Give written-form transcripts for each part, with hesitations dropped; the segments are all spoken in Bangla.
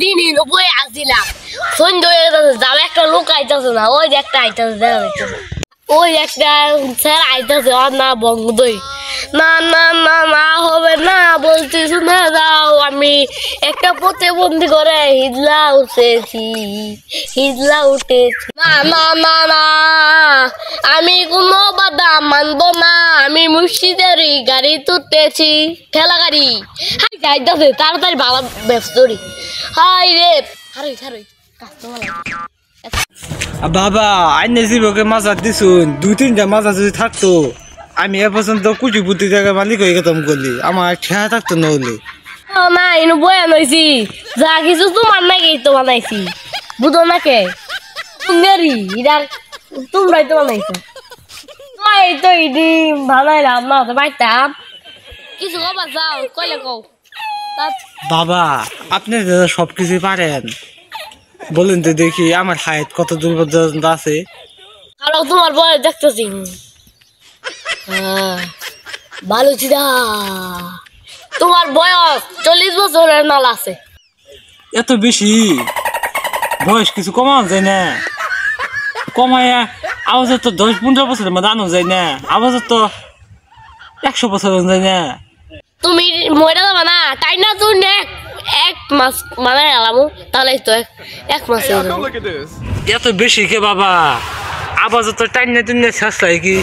দিন বই আসছিলাম সন্ধ্যে যাও একটা লোক আইতাছে না ওই যে একটা আইতাছে দেখা যাচ্ছে ওই একটা স্যার আইতাছে ওর না বন্ধই না না না না হবে না বলছি শুনে যাও আমি একটা প্রতিবন্ধী করে হিজলা উঠেছি না না না না আমি কোনো বাধা মানবো না আমি মুর্শিদেরই গাড়ি তুলতেছি ঠেলা গাড়ি হাই যাইতাছে তাড়াতাড়ি ভালো ব্যস্ত হাই রে হারই হারই বাবা আইনে জীবকে মাছ দিছুন 2-3টা মাছ যদি থাকতো আমি এ পর্যন্ত কোটি কোটি টাকা মালিক হয়ে গেতাম করলি আমার খেয়া থাকতো না হলে না এনে বয়া নইছি যা কিছু তোমার নাকি তো বানাইছি বুঝো না কে তুমি তোমরাই তো বানাইছো এই তো ইডি বানাইলাম না তো বাইতাম কিছু কবার যাও কইলে কও বাবা আপনি সবকিছু পারেন বলেন তো দেখি আমার হাইট কত দূর পর্যন্ত আছে আর তোমার বয়স দেখতেছি ভালো চিদা তোমার বয়স 40 বছরের মাল আছে এত বেশি বয়স কিছু কমানো যায় না কমায়া আওয়াজ তো 10-15 বছরের মধ্যে আনো যায় না আওয়াজ তো 100 বছর যায় না তুমি মরে যাবা না তাই না তুমি এক মাস মানে এলামু তাহলে তো এক মাস এত বেশি কে বাবা আওয়াজ তো টাইনে টাইনে শেষ লাগে কি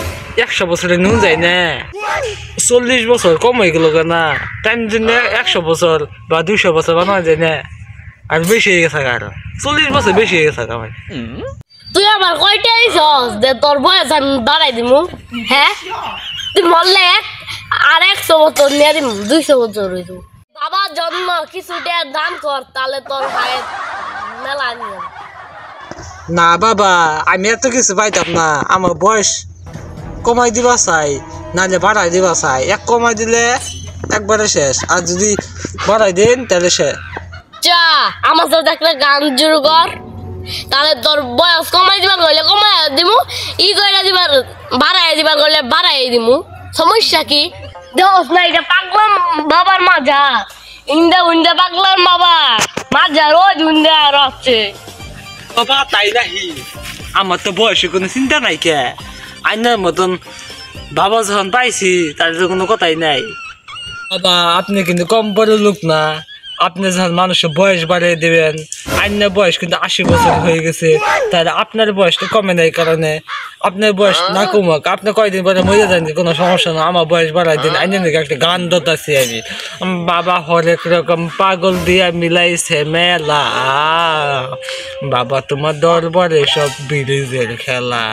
100 বছরে নুন যায় না 40 বছর কম হয়ে গেল না টাইম দিনে 100 বছর বা 200 বছর বানানো যায় না আর বেশি হয়ে গেছে আর 40 বছর বেশি হয়ে গেছে ভাই তুই আমার কয়টা আইছস যে তোর বয়স আমি বাড়াই দিমু হ্যাঁ তুই মরলে আর 100 বছর নিয়ে দিমু 200 বছর হইতো বাবা জন্ম কিছুটা দান কর তাহলে তোর হায়াত মেলা নিয়ে না বাবা আমি এত কিছু পাইতাম না আমার বয়স কমাই দিবা চাই নাহলে বাড়াই দিবা চাই এক কমাই দিলে একবারে শেষ আর যদি বাড়াই দেন তাহলে শেষ চা আমার সাথে একটা গান জুড় কর তাহলে তোর বয়স কমাই দিবা গলে কমাই দিমু ই কইরা দিবা বাড়াই দিবা গলে বাড়াই দিমু সমস্যা কি দেখ না এটা পাগলা বাবার মাজা ইন্দা পাগলার বাবা মাজা রোজ উন্দা রচ্ছে বাবা তাই নাহি আমার তো বয়সে কোনো চিন্তা নাই কে আইনার মতন বাবা যখন পাইছি তার তো কোনো কথাই নাই বাবা আপনি কিন্তু কম বড় লোক না আপনি যখন মানুষের বয়স বাড়িয়ে দেবেন আইনার বয়স কিন্তু 80 বছর হয়ে গেছে তাহলে আপনার বয়সটা কমে নাই কারণে আপনার বয়স না কমুক আপনি কয়দিন পরে মরে যান কোনো সমস্যা না আমার বয়স বাড়াই দিন আইনের দিকে একটা গান দতাছি আমি বাবা হরেক রকম পাগল দিয়া মিলাইছে মেলা বাবা তোমার দরবারে সব ব্রিজের খেলা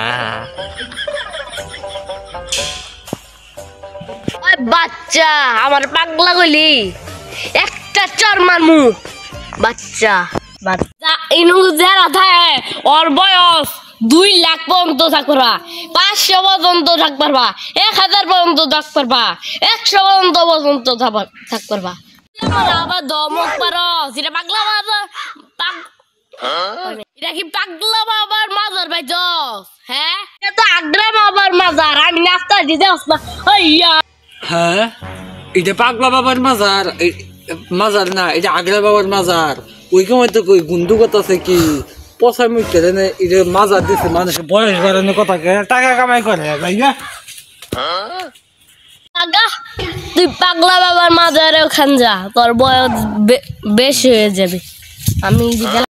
বাচ্চা আমার পাগলা গলি একটা চর মারমু বাচ্চা বাচ্চা ইনু যারা থাকে ওর বয়স 2 লাখ পর্যন্ত থাকবা 500 পর্যন্ত থাকবা 1000 পর্যন্ত থাকবা 100 পর্যন্ত থাকবা আবার দমক পারো যেটা পাগলা বাবা এটা কি পাগলা বাবার মাজার ভাই হ্যাঁ এটা তো আগ্রা বাবার মাজার আমি নাস্তা দিতে আসবা হইয়া হ্যাঁ এটা পাগলা বাবার মাজার মাজার না এটা আগ্রা বাবার মাজার ওই সময় তো কই গুন্দুগত আছে কি পয়সা মুখে না এটা মাজার দিচ্ছে মানুষের বয়স বাড়ানোর কথা টাকা কামাই করে তাই না তুই পাগলা বাবার মাজারে ওখান যা তোর বয়স বেশি হয়ে যাবে আমি